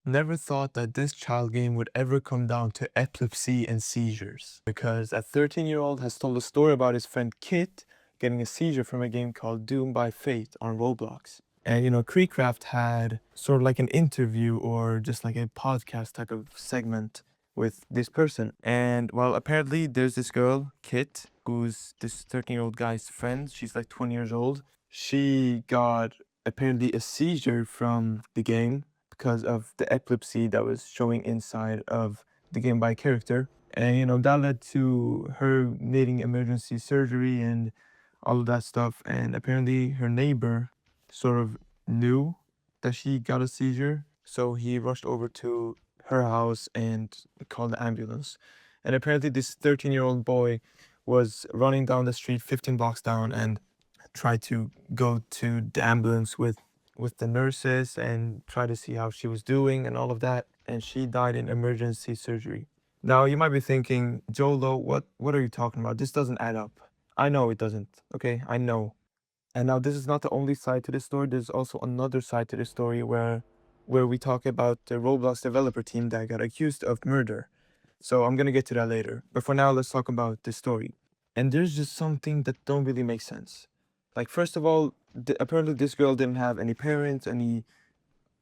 Never thought that this child game would ever come down to epilepsy and seizures. Because a 13-year-old has told a story about his friend Kit getting a seizure from a game called Doom by Fate on Roblox. And Creecraft had sort of like an interview or just like a podcast type of segment with this person. And well, apparently there's this girl, Kit, who's this 13-year-old guy's friend. She's like 20 years old. She got apparently a seizure from the game because of the epilepsy that was showing inside of the Game Boy character. And that led to her needing emergency surgery and all of that stuff. And apparently her neighbor sort of knew that she got a seizure. So he rushed over to her house and called the ambulance. And apparently this 13-year-old boy was running down the street 15 blocks down and tried to go to the ambulance with the nurses and try to see how she was doing and all of that. And she died in emergency surgery. Now you might be thinking, Jolo, what are you talking about? This doesn't add up. I know it doesn't. Okay, I know. And now this is not the only side to this story. There's also another side to this story where we talk about the Roblox developer team that got accused of murder. So I'm gonna get to that later. But for now, let's talk about this story. And there's just something that don't really make sense. Like, first of all, apparently this girl didn't have any parents, any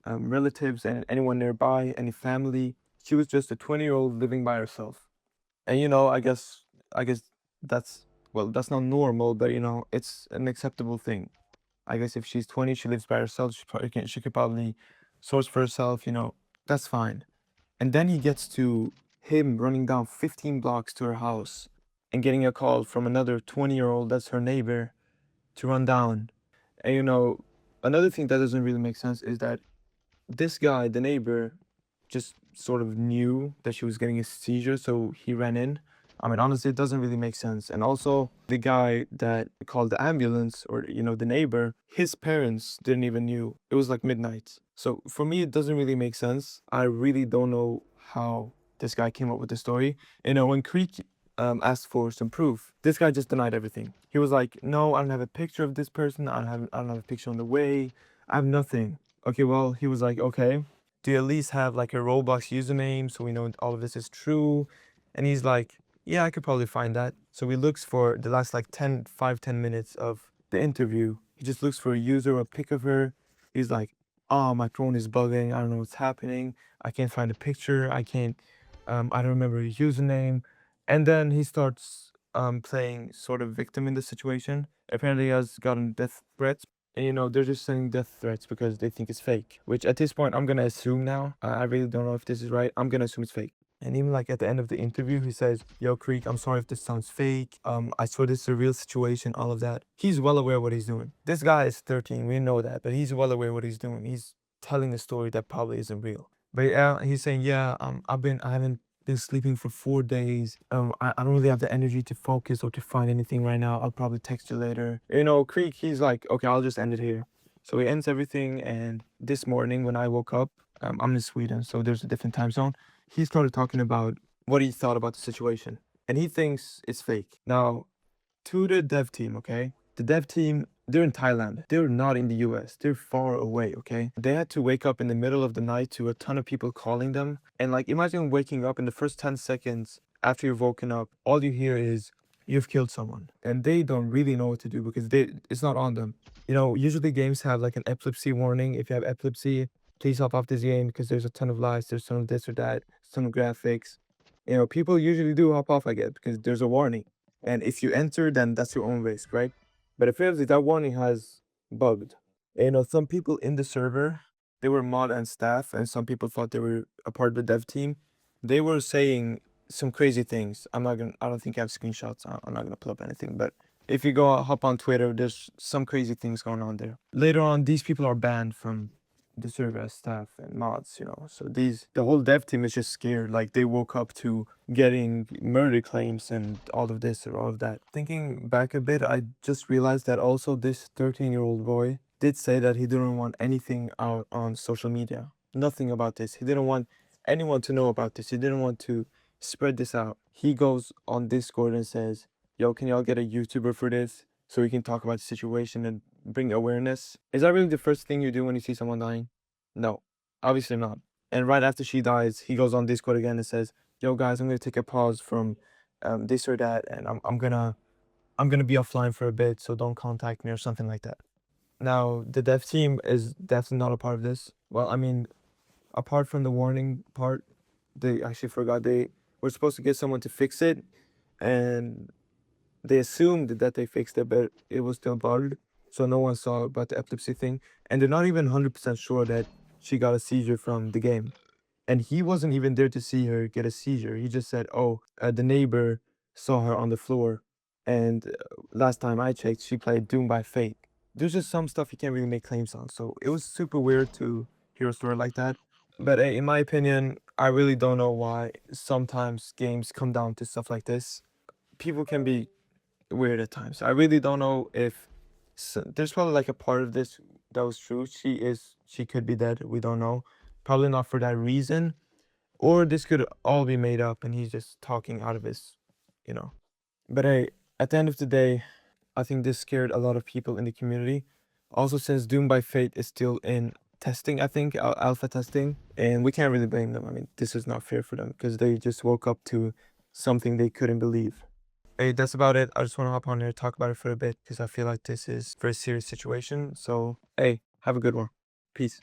relatives, and anyone nearby, any family. She was just a 20-year-old living by herself. And I guess that's, well, that's not normal, but it's an acceptable thing. I guess if she's 20, she lives by herself. She could probably source for herself. That's fine. And then he gets to him running down 15 blocks to her house and getting a call from another 20-year-old that's her neighbor to run down. And another thing that doesn't really make sense is that this guy, the neighbor, just sort of knew that she was getting a seizure, so he ran in. I mean, honestly, it doesn't really make sense. And also, the guy that called the ambulance, or the neighbor, his parents didn't even knew. It was like midnight. So for me, it doesn't really make sense. I really don't know how this guy came up with the story. When Creek asked for some proof, this guy just denied everything. He was like, "No, I don't have a picture of this person. I don't have a picture on the way. I have nothing." Okay, well, he was like, "Okay, do you at least have like a Roblox username so we know all of this is true?" And he's like, "Yeah, I could probably find that." So he looks for the last like 5-10 minutes of the interview. He just looks for a user or a pic of her. He's like, "Oh, my phone is bugging. I don't know what's happening. I can't find a picture. I don't remember his username." And then he starts playing sort of victim in the situation. Apparently he has gotten death threats. And they're just sending death threats because they think it's fake. Which at this point, I'm gonna assume now. I really don't know if this is right. I'm gonna assume it's fake. And even like at the end of the interview, he says, "Yo, Creek, I'm sorry if this sounds fake. I swear this is a real situation, all of that." He's well aware what he's doing. This guy is 13, we know that, but he's well aware what he's doing. He's telling a story that probably isn't real. But yeah, he's saying, "Yeah, I haven't been sleeping for 4 days. I don't really have the energy to focus or to find anything right now. I'll probably text you later." Creek, he's like, "Okay, I'll just end it here." So he ends everything, and this morning when I woke up, I'm in Sweden, so there's a different time zone. He started talking about what he thought about the situation, and he thinks it's fake. Now, to the dev team, okay? The dev team, they're in Thailand. They're not in the US. They're far away, okay? They had to wake up in the middle of the night to a ton of people calling them. And like, imagine waking up in the first 10 seconds after you've woken up, all you hear is, "You've killed someone." And they don't really know what to do because it's not on them. Usually games have like an epilepsy warning. If you have epilepsy, please hop off this game because there's a ton of lies, there's a ton of this or that, some graphics. People usually do hop off, I guess, because there's a warning. And if you enter, then that's your own risk, right? But apparently that warning has bugged. Some people in the server, they were mod and staff, and some people thought they were a part of the dev team. They were saying some crazy things. I don't think I have screenshots. I'm not gonna pull up anything, but if you go hop on Twitter, there's some crazy things going on there. Later on, these people are banned from the server as staff and mods, so the whole dev team is just scared. Like, they woke up to getting murder claims and all of this or all of that. Thinking back a bit, I just realized that also this 13-year-old boy did say that he didn't want anything out on social media. Nothing about this. He didn't want anyone to know about this. He didn't want to spread this out. He goes on Discord and says, "Yo, can y'all get a YouTuber for this so we can talk about the situation and bring awareness?" Is that really the first thing you do when you see someone dying? No, obviously not. And right after she dies, he goes on Discord again and says, "Yo guys, I'm gonna take a pause from this or that, and I'm gonna be offline for a bit, so don't contact me," or something like that. Now, the dev team is definitely not a part of this. Well, I mean, apart from the warning part, they actually forgot they were supposed to get someone to fix it, and they assumed that they fixed it, but it was still bugged, so no one saw about the epilepsy thing, and they're not even 100% sure that she got a seizure from the game. And he wasn't even there to see her get a seizure. He just said, "Oh, the neighbor saw her on the floor, and last time I checked, she played Doom by Fate." There's just some stuff you can't really make claims on, so it was super weird to hear a story like that. But in my opinion, I really don't know why sometimes games come down to stuff like this. People can be weird at times. I really don't know if there's probably like a part of this that was true. She could be dead. We don't know. Probably not for that reason, or this could all be made up and he's just talking out of his, you know. But hey, at the end of the day, I think this scared a lot of people in the community. Also, since Doom by Fate is still in testing, I think, alpha testing, and we can't really blame them. I mean, this is not fair for them because they just woke up to something they couldn't believe. Hey, that's about it. I just want to hop on here, talk about it for a bit because I feel like this is a very serious situation. So, hey, have a good one. Peace.